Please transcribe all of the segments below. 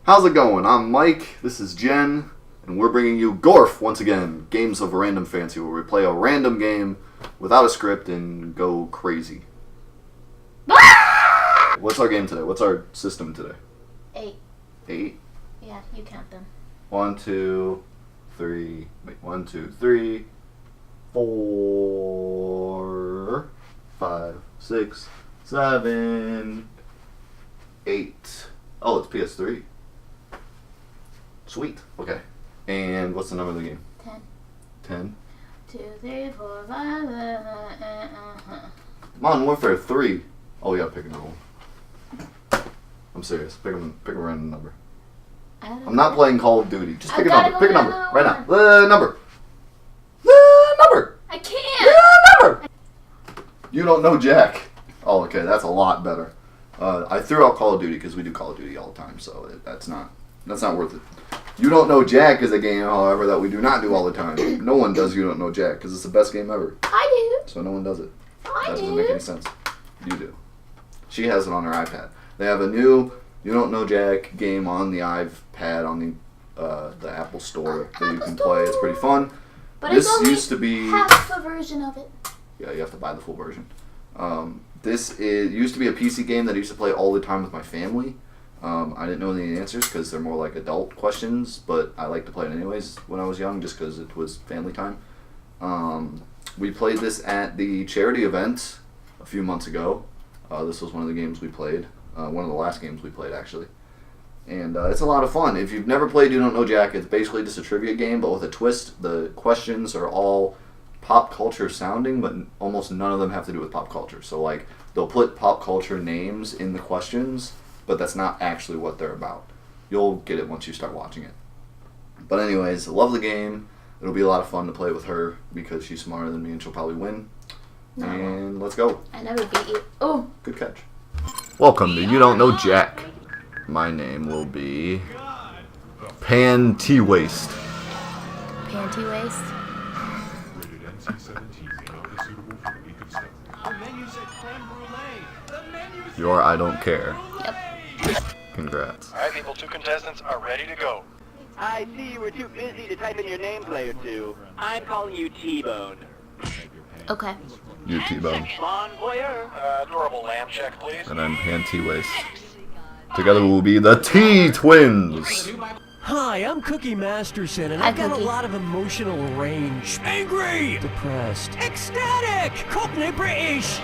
How's it going? I'm Mike, this is Jen, and we're bringing you Gorf once again, Games of Random Fancy, where we play a random game without a script and go crazy. What's our game today? What's our system today? 8. 8? Yeah, you count them. 1, 2, 3, 4, 5, 6, 7, 8. Oh, it's PS3. Sweet. Okay. And what's the number of the game? 10. 10? 2, 3, 4, 5. Modern Warfare 3. Oh, yeah, pick a number. I'm serious. Pick a random number. I'm not playing Call of Duty. Just pick a number. Pick a number. Right now. The number. The number. I can't. The number. You don't know Jack. Oh, okay. That's a lot better. I threw out Call of Duty because we do Call of Duty all the time, so that's not worth it. You Don't Know Jack is a game, however, that we do not do all the time. No one does You Don't Know Jack because it's the best game ever. I So no one does it. do. That doesn't make any sense. You do. She has it on her iPad. They have a new You Don't Know Jack game on the iPad on the Apple Store that you can play. It's pretty fun. But This it's only used to be half a version of it. Yeah, you have to buy the full version. This used to be a PC game that I used to play all the time with my family. I didn't know the answers because they're more like adult questions, but I liked to play it anyways when I was young just because it was family time. We played this at the charity event a few months ago. This was one of the games we played. One of the last games we played, actually. And it's a lot of fun. If you've never played You Don't Know Jack, it's basically just a trivia game, but with a twist. The questions are all pop culture sounding, but almost none of them have to do with pop culture. So, like, they'll put pop culture names in the questions, but that's not actually what they're about. You'll get it once you start watching it. But anyways, I love the game. It'll be a lot of fun to play with her because she's smarter than me and she'll probably win. No. And let's go. I never beat you. Oh. Good catch. Welcome to You Don't Know Jack. My name will be Panty Waste. Panty waist. Your I Don't Care. Yep. Congrats. Alright people, 2 contestants are ready to go. I see you were too busy to type in your name, player 2. I'm calling you T-Bone. Okay. You T-Bone. Bon voyeur. Adorable lamb check, please. And I'm Panty Waste. Together we will be the T-Twins. Hi, I'm Cookie Masterson, and Hi, I've got Cookie. a lot of emotional range. Angry! Depressed. Ecstatic! Cockney British!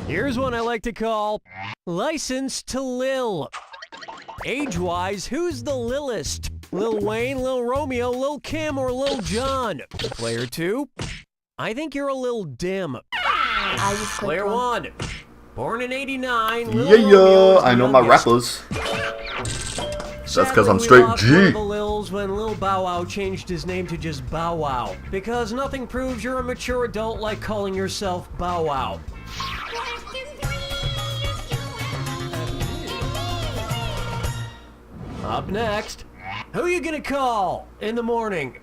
Here's one I like to call License to Lil. Age-wise, who's the Lilist? Lil Wayne, Lil Romeo, Lil Kim, or Lil Jon? Player 2, I think you're a little dim. I just clicked Player one. 1, born in '89. Lil Yeah, Romeo is I the know my youngest. rappers. That's because I'm Sadly, straight we lost G. one of the Lils when Lil Bow Wow changed his name to just Bow Wow. Because nothing proves you're a mature adult like calling yourself Bow Wow. Up next, who you gonna call in the morning?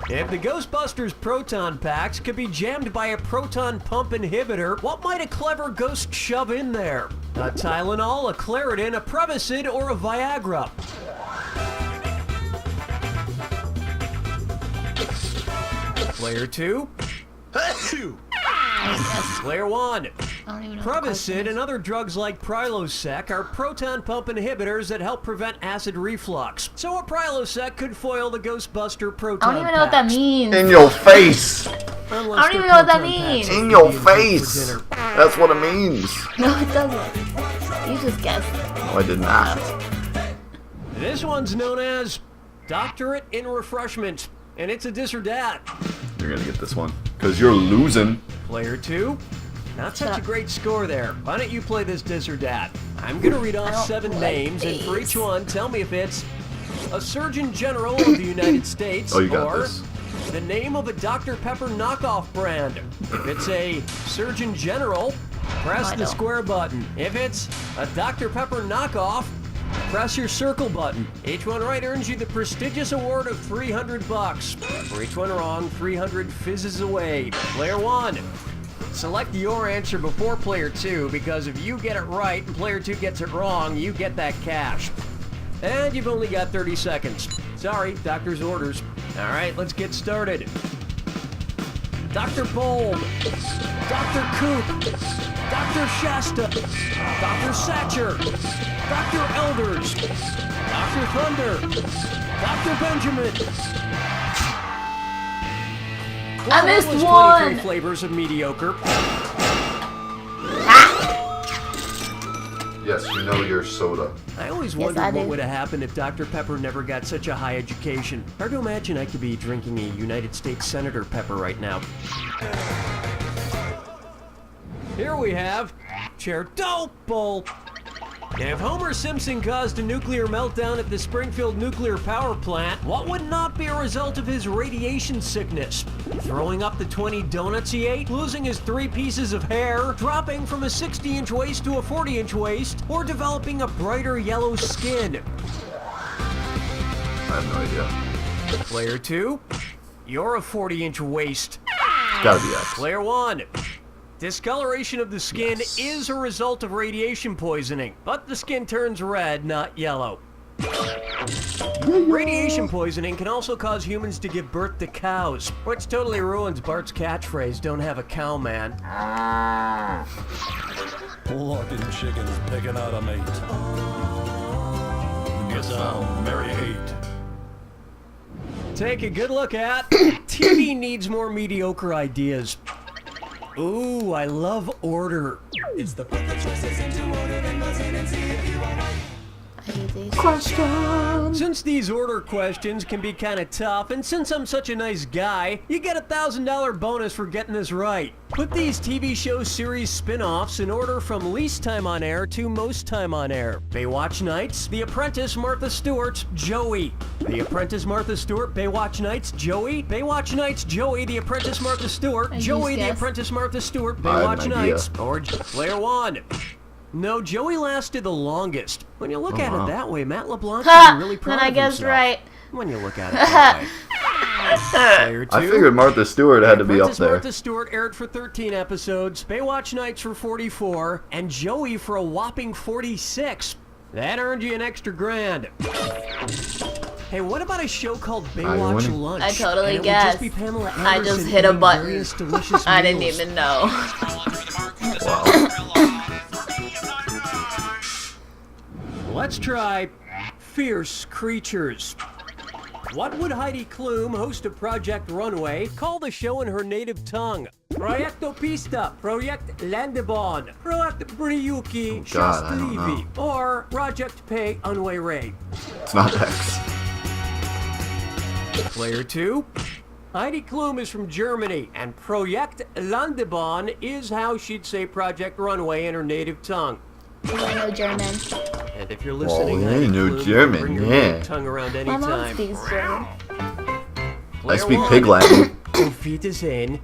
If the Ghostbusters proton packs could be jammed by a proton pump inhibitor, what might a clever ghost shove in there? A Tylenol, a Claritin, a Prevacid, or a Viagra? Player 2? Player 1. I don't even know what the question Prevacid is. and other drugs like Prilosec are proton pump inhibitors that help prevent acid reflux. So a Prilosec could foil the Ghostbuster proton I don't even know what that packs. means. In your face. Unless I don't they're even know what that proton means. packs In that your could be injected face. for dinner. That's what it means. No, it doesn't. You just guessed. No, I did not. This one's known as Doctorate in Refreshment, and it's a dis or dat. You're gonna get this one. Because you're losing. Player 2, not such a Chuck. great score there. Why don't you play this dis or dat? I'm gonna read I off don't 7 like names, and for these. each one, tell me if it's a Surgeon General of the United States, Oh, you got or this. the name of a Dr. Pepper knockoff brand. If it's a Surgeon General, press I the don't. square button. If it's a Dr. Pepper knockoff, press your circle button. Each one right earns you the prestigious award of $300. For each one wrong, 300 fizzes away. Player 1. Select your answer before player 2, because if you get it right and player 2 gets it wrong, you get that cash. And you've only got 30 seconds. Sorry, doctor's orders. All right, let's get started. Dr. Bulb, Dr. Coop, Dr. Shasta, Dr. Satcher, Dr. Elders, Dr. Thunder, Dr. Benjamin. I missed 23 one. flavors of mediocre. Yes, you know your soda. I always Yes, wondered I what do. would have happened if Dr. Pepper never got such a high education. Hard to imagine I could be drinking a United States Senator Pepper right now. Here we have Chair Dope Bowl. If Homer Simpson caused a nuclear meltdown at the Springfield nuclear power plant, what would not be a result of his radiation sickness? Throwing up the 20 donuts he ate, losing his 3 pieces of hair, dropping from a 60-inch waist to a 40-inch waist, or developing a brighter yellow skin? I have no idea. Player 2, you're a 40-inch waist. Gotta be X. Player 1, discoloration of the skin is a result of radiation poisoning, but the skin turns red, not yellow. Radiation poisoning can also cause humans to give birth to cows, which totally ruins Bart's catchphrase, "Don't have a cow, man." Locking chickens picking out a mate. Get down, Mary Hate. Take a good look at TV needs more mediocre ideas. Ooh, I love Order. It's the perfect choices into order and buzzing and see if you are right. I hate these. Since these order questions can be kind of tough, and since I'm such a nice guy, you get a $1,000 bonus for getting this right. Put these TV show series spin-offs in order from least time on air to most time on air. Baywatch Nights, The Apprentice, Martha Stewart, Joey. The Apprentice, Martha Stewart, Baywatch Nights, Joey. Baywatch Nights, Joey, The Apprentice, Martha Stewart, I Joey, just The guessed. Apprentice, Martha Stewart, I have Baywatch an idea. Nights, or Player 1. No, Joey lasted the longest. When you look at wow. it that way, Matt LeBlanc should Ha! be really proud Then I of guessed himself. right. When you look at it that way. Player 2. I figured Martha Stewart had to be up Apprentice there. Martha Stewart aired for 13 episodes, Baywatch Nights for 44, and Joey for a whopping 46. That earned you an extra grand. Hey, what about a show called Baywatch winning. Lunch? I totally And it would just guessed. be Pamela I just Anderson hit a eating button. various delicious I didn't meals. even know. Wow. Let's try Fierce Creatures. What would Heidi Klum, host of Project Runway, call the show in her native tongue? Proyecto Pista, Project Landebon, Project Briuki, God, I don't Shastlivi, or Project Pay Unway Ray. It's not X. Player 2. Heidi Klum is from Germany, and Project Landebahn is how she'd say Project Runway in her native tongue. I know German. And if you're listening, yeah, Heidi no Klum, you German, can bring your yeah. native tongue around My mom anytime. speaks German. I speak pig Latin, Auf Wiedersehen.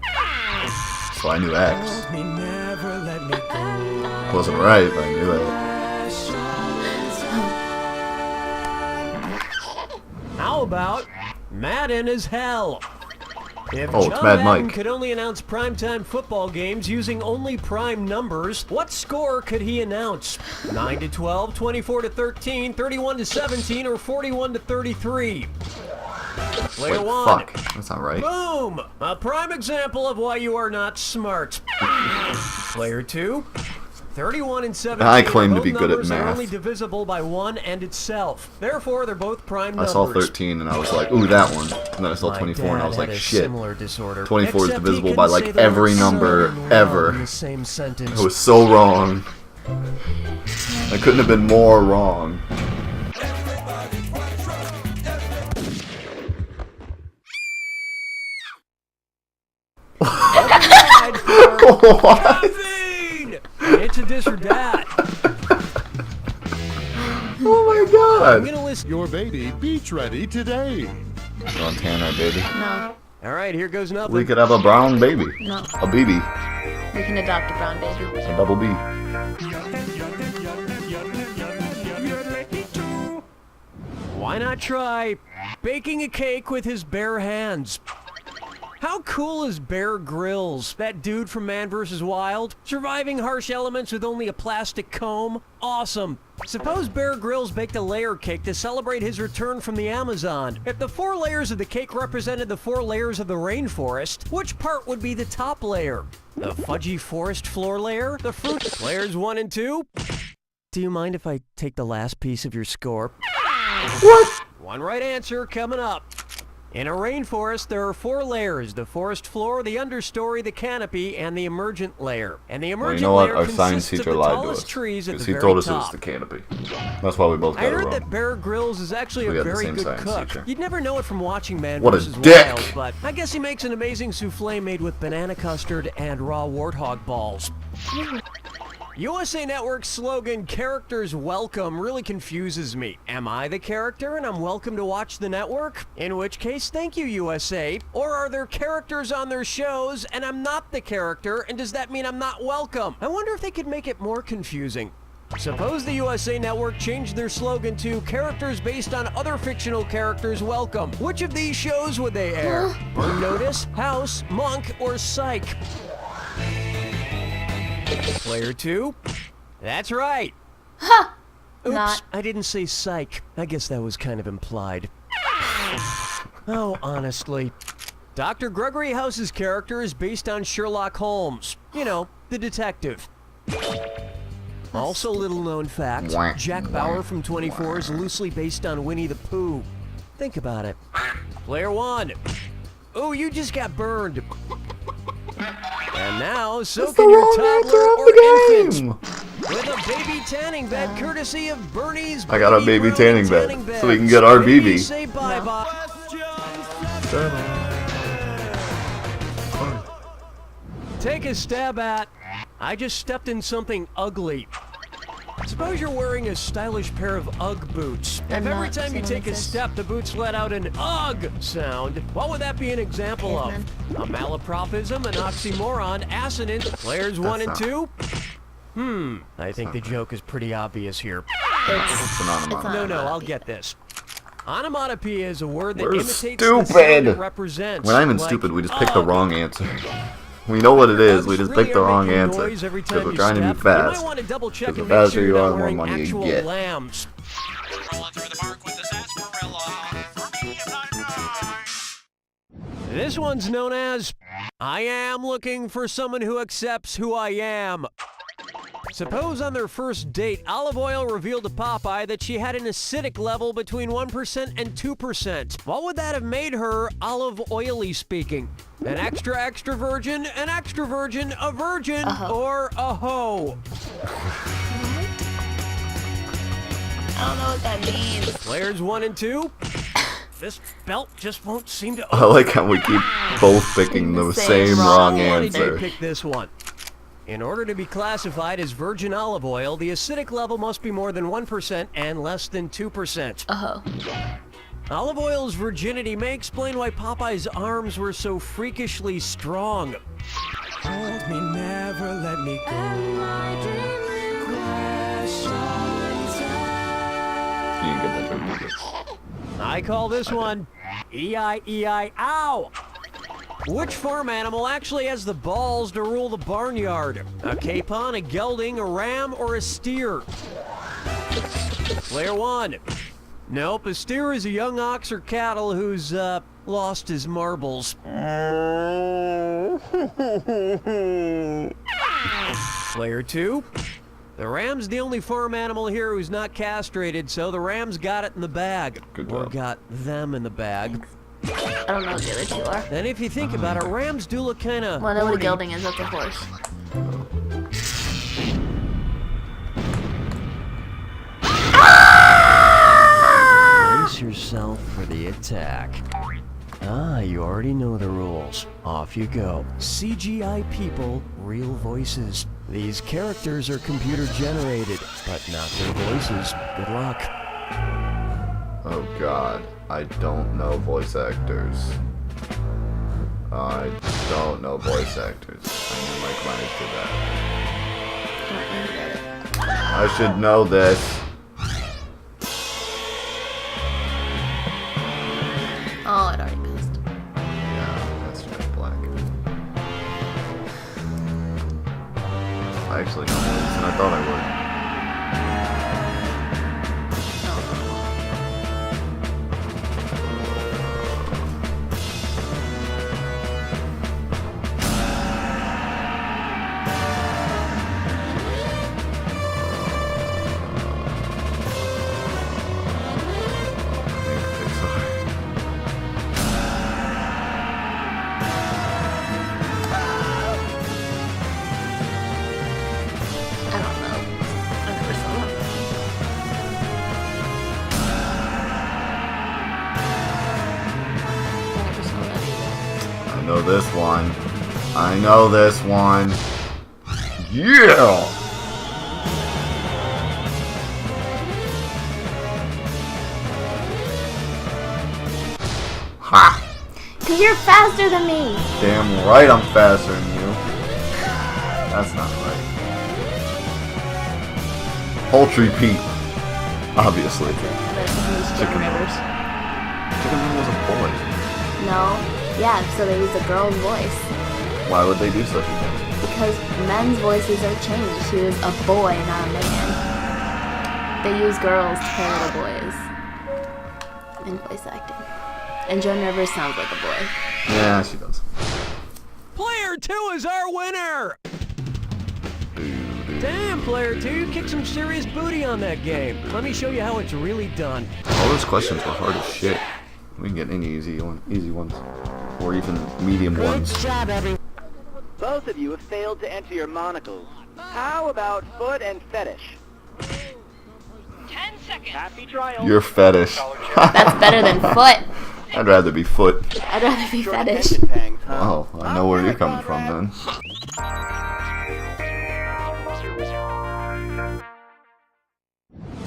so I knew X. Me never let me go. Wasn't right, but I knew it. How about Madden as hell? If Oh, it's John Mad Madden Mike. could only announce primetime football games using only prime numbers, what score could he announce? 9-12, 24-13, 31-17, or 41-33? Player Wait, 1. fuck. That's not right. Boom! A prime example of why you are not smart. Player 2. 31 and 17 I claim are to be both good at numbers that are math. only divisible by 1 and itself. Therefore, they're both prime I numbers. saw 13 and I was like, ooh, that one. And then I saw My 24 and I dad was like, had a shit. similar disorder. 24 is Except he divisible couldn't by, say like, the every word number son and love ever. in the same sentence. I was so wrong. I couldn't have been more wrong. Applied for What? caffeine! It's a this or that. Oh my I'm god. gonna list. Your baby beach ready today. You're on Tanner, baby. No, All right, here goes nothing. We could have a brown baby. no. A BB. We can adopt a brown baby. A double B. Why not try baking a cake with his bare hands? How cool is Bear Grylls, that dude from Man vs. Wild? Surviving harsh elements with only a plastic comb? Awesome. Suppose Bear Grylls baked a layer cake to celebrate his return from the Amazon. If the 4 layers of the cake represented the 4 layers of the rainforest, which part would be the top layer? The fudgy forest floor layer? The fruit layers 1 and 2? Do you mind if I take the last piece of your score? What? One right answer coming up. In a rainforest, there are 4 layers: the forest floor, the understory, the canopy, and the emergent layer. And the Well, emergent you know what? layer Our science consists of teacher the lied to tallest us. trees at the Because he very told us it top. was the canopy. That's why we both got I it heard wrong. that Bear Grylls is actually We a got the very same good science cook. teacher. You'd never know it from watching Man What a vs. dick! Wild, but I guess he makes an amazing souffle made with banana custard and raw warthog balls. USA Network's slogan, "Characters Welcome," really confuses me. Am I the character and I'm welcome to watch the network? In which case, thank you, USA. Or are there characters on their shows and I'm not the character, and does that mean I'm not welcome? I wonder if they could make it more confusing. Suppose the USA Network changed their slogan to "Characters based on other fictional characters welcome." Which of these shows would they air? Burn Notice, House, Monk, or Psych? Player 2? That's right. Ha! Oops, Not. I didn't say Psych. I guess that was kind of implied. Oh, honestly. Dr. Gregory House's character is based on Sherlock Holmes. You know, the detective. Also, little known fact, Wah, Jack wah, Bauer from 24 is loosely based on Winnie the Pooh. Think about it. Player 1. Oh, you just got burned. And now, so That's the can your wrong toddler answer of or the infant. game. With a baby tanning bed courtesy of Bernie's I got a baby Brown tanning bed, so we can get our Baby, BB. Say bye-bye. Take a stab at. I just stepped in something ugly. Suppose you're wearing a stylish pair of UGG boots. If I'm every not time you saying take a this. step, the boots let out an UGG sound, what would that be an example of? A malapropism, an oxymoron, assonance, players 1 and not- 2? I think the joke is pretty obvious here. It's an onomatopoeia. No, I'll get this. Onomatopoeia is a word that We're imitates the stupid. sound it represents. We're not even like stupid, we just picked the UGG. wrong answer. We know what it is, we Bugs just really picked the are wrong making answer. noise every Because time we're you trying to be step. You fast. might want to double check Because and the make faster sure you you're are, not the more wearing money you actual get. lambs. Rolling through the park with the sarsaparilla. For me, if not This one's known as "I am looking for someone who accepts who I am." Suppose on their first date, Olive Oil revealed to Popeye that she had an acidic level between 1% and 2%. What would that have made her olive oily speaking? An extra virgin, an extra virgin, a virgin, or a hoe? I don't know what that means. Players 1 and 2? This belt just won't seem to I like how we keep both picking the same wrong Why did you answer. pick this one? In order to be classified as virgin olive oil, the acidic level must be more than 1% and less than 2%. Olive oil's virginity may explain why Popeye's arms were so freakishly strong. hold me, never let me go. You can get that joke. I call this one E-I-E-I-OW! Which farm animal actually has the balls to rule the barnyard? A capon, a gelding, a ram, or a steer? Player 1. Nope, a steer is a young ox or cattle who's, lost his marbles. Player 2. The ram's the only farm animal here who's not castrated, so the ram's got it in the bag. Good Or job. got them in the bag. I don't know what the other two are. And if you think about it, rams do look kind of Well, I know what a gelding is. That's a horse. Brace yourself for the attack. Ah, you already know the rules. Off you go. CGI people, real voices. These characters are computer generated, but not their voices. Good luck. Oh god, I don't know voice actors. I don't know voice actors. I knew Mike Myers did that. I should know this. Oh, it already passed. Yeah, that's true. know this one. I know this one. Yeah! Ha! Cause you're faster than me. Damn right I'm faster than you. That's not right. Poultry Pete. Obviously. Chicken Rivers. Chicken Run was a boy. No. Yeah, so they use a girl's voice. Why would they do such a thing? Because men's voices are changed. He was a boy, not a man. They use girls to play little boys in voice acting. And Joan Rivers sounds like a boy. Yeah, she does. Player 2 is our winner! Damn, Player 2, you kicked some serious booty on that game. Let me show you how it's really done. All those questions were hard as shit. We can get any easy ones. Or even medium ones. Both of you have failed to enter your monocles. How about foot and fetish? 10 seconds. Happy trial. Your fetish. That's better than foot. I'd rather be foot. I'd rather be Short fetish. attention pangs, huh? Oh, I know where you're coming from then.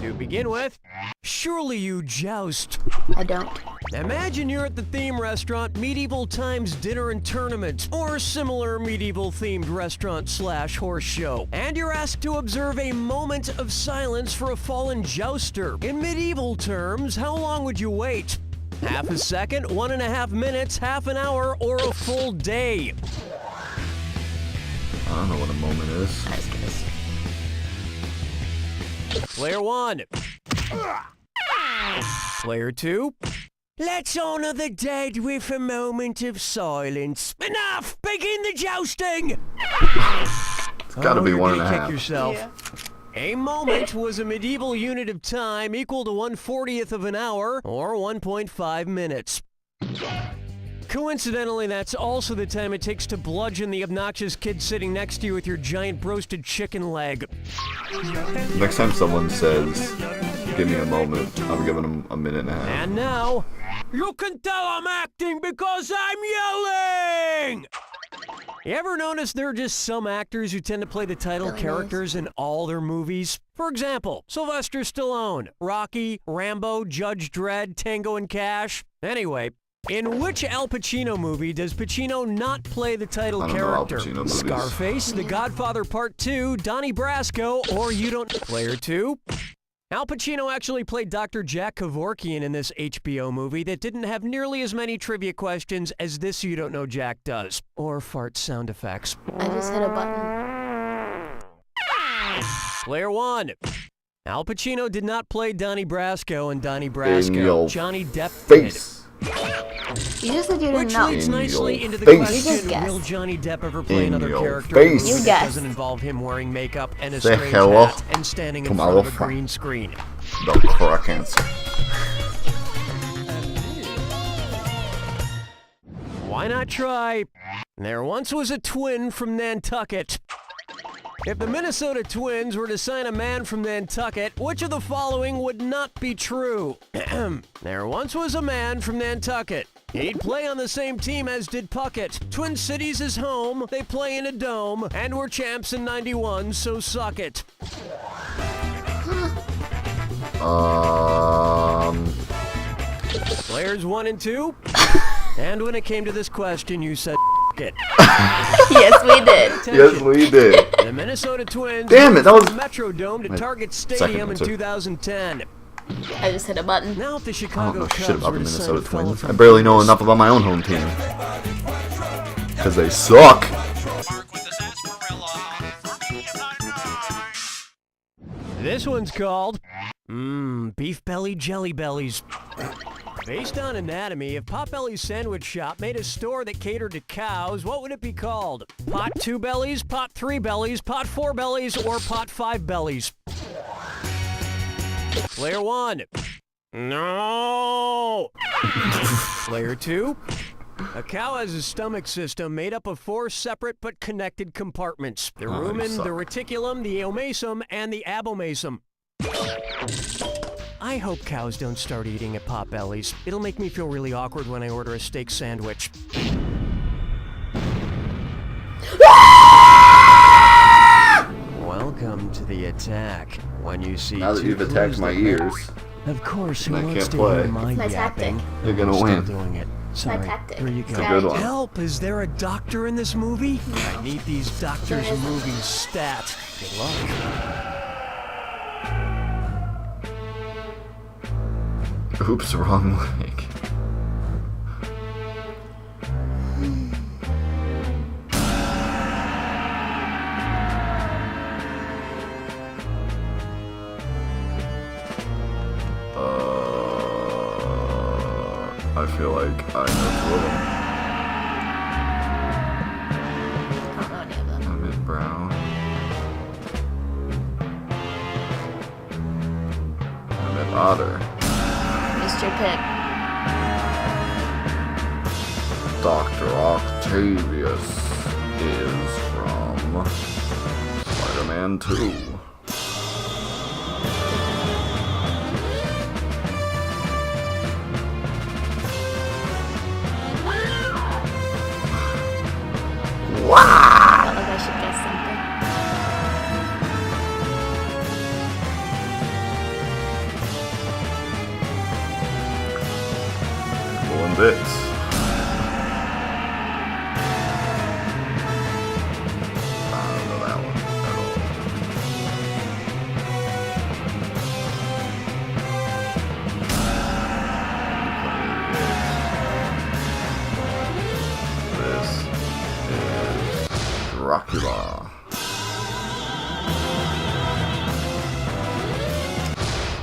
To begin with, surely you joust. I don't. Imagine you're at the theme restaurant Medieval Times Dinner and Tournament, or similar medieval-themed restaurant / horse show, and you're asked to observe a moment of silence for a fallen jouster. In medieval terms, how long would you wait? Half a second, 1.5 minutes, half an hour, or a full day? I don't know what a moment is. Nice guess. Player 1. Player 2. Let's honor the dead with a moment of silence. Enough! Begin the jousting! It's gotta be you're 1.5. gonna kick yourself. A moment was a medieval unit of time equal to 1/40th of an hour, or 1.5 minutes. Coincidentally, that's also the time it takes to bludgeon the obnoxious kid sitting next to you with your giant broasted chicken leg. Next time someone says, give me a moment, I'm giving them a minute and a half. And now, you can tell I'm acting because I'm yelling! You ever notice there are just some actors who tend to play the title Really characters in all their movies? For example, Sylvester Stallone, Rocky, Rambo, Judge Dredd, Tango and Cash. Anyway, in which Al Pacino movie does Pacino not play the title I don't know Al character? Pacino movies. Scarface, The Godfather Part 2, Donnie Brasco, or You Don't... Player 2? Al Pacino actually played Dr. Jack Kevorkian in this HBO movie that didn't have nearly as many trivia questions as this You Don't Know Jack does. Or fart sound effects. I just hit a button. Player 1. Al Pacino did not play Donnie Brasco in Donnie In Brasco. your Johnny Depp face. You just said you didn't Which know. leads In nicely your into the face. You just question, guessed. will Johnny Depp ever play In another your character face. in a movie You that guessed. doesn't involve him wearing makeup and a Say strange hello hat and standing in to my front of a little friend. green screen? The correct answer. Why not try? There once was a twin from Nantucket. If the Minnesota Twins were to sign a man from Nantucket, which of the following would not be true? There once was a man from Nantucket. He'd play on the same team as did Puckett. Twin Cities is home, they play in a dome, and we're champs in 91, so suck it. Players 1 and 2? And when it came to this question, you said it. Yes, we did. Yes, we did. The Minnesota Twins Damn it, that was moved from Metrodome to my Target second Stadium in answer. 2010. I just hit a button. Now if the I Chicago don't know shit Cubs about were the to sign Minnesota a fella Twins. from I barely know Vegas, enough about my own home team. Because they suck. Mark with the sarsaparilla. For me, I'm not This one's called Beef Belly Jelly Bellies. Based on anatomy, if Potbelly's Sandwich Shop made a store that catered to cows, what would it be called? Pot 2 bellies, Pot 3 bellies, Pot 4 bellies, or Pot 5 bellies? Player 1. No! Player 2. A cow has a stomach system made up of 4 separate but connected compartments. The Oh, you rumen, suck. the reticulum, the omasum, and the abomasum. I hope cows don't start eating at Potbelly's. It'll make me feel really awkward when I order a steak sandwich. the attack. When you see Now that two you've attacked clues my that ears, Of course, who I wants can't to play. hear my It's my yapping? tactic. you're gonna Still win. doing it. Sorry. tactic. Here you go. It's a good one. Help! Is there a doctor in this movie? I need these doctors There isn't. moving stats. Good luck. Oops, wrong leg. I feel like I know two of them. I don't know any of them. Emmett Brown. Emmett Otter. Mr. Pitt. Dr. Octavius is from Spider-Man 2. Felt like I should guess something. Pulling bits. I don't know that one at all. This is Dracula.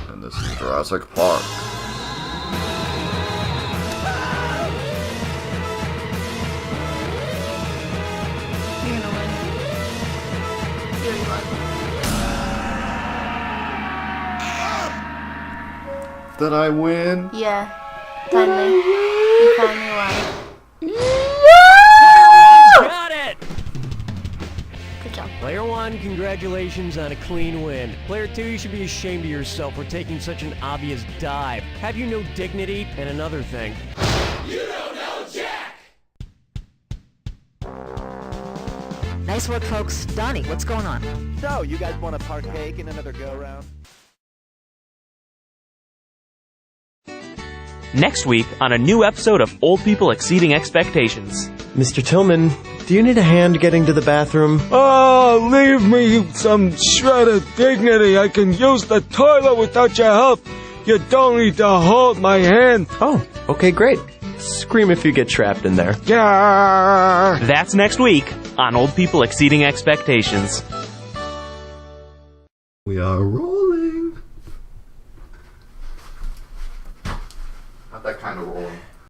And this is Jurassic Park. You're gonna win. You already won. Did I win? Yeah. Finally. You finally won. Got it! Good job. Player 1, congratulations on a clean win. Player 2, you should be ashamed of yourself for taking such an obvious dive. Have you no dignity? And another thing. Nice work, folks. Donnie, what's going on? So, you guys want to partake in another go-round? Next week on a new episode of Old People Exceeding Expectations. Mr. Tillman, do you need a hand getting to the bathroom? Oh, leave me some shred of dignity. I can use the toilet without your help. You don't need to hold my hand. Oh, okay, great. Scream if you get trapped in there. Yeah. That's next week on Old People Exceeding Expectations. We are rolling.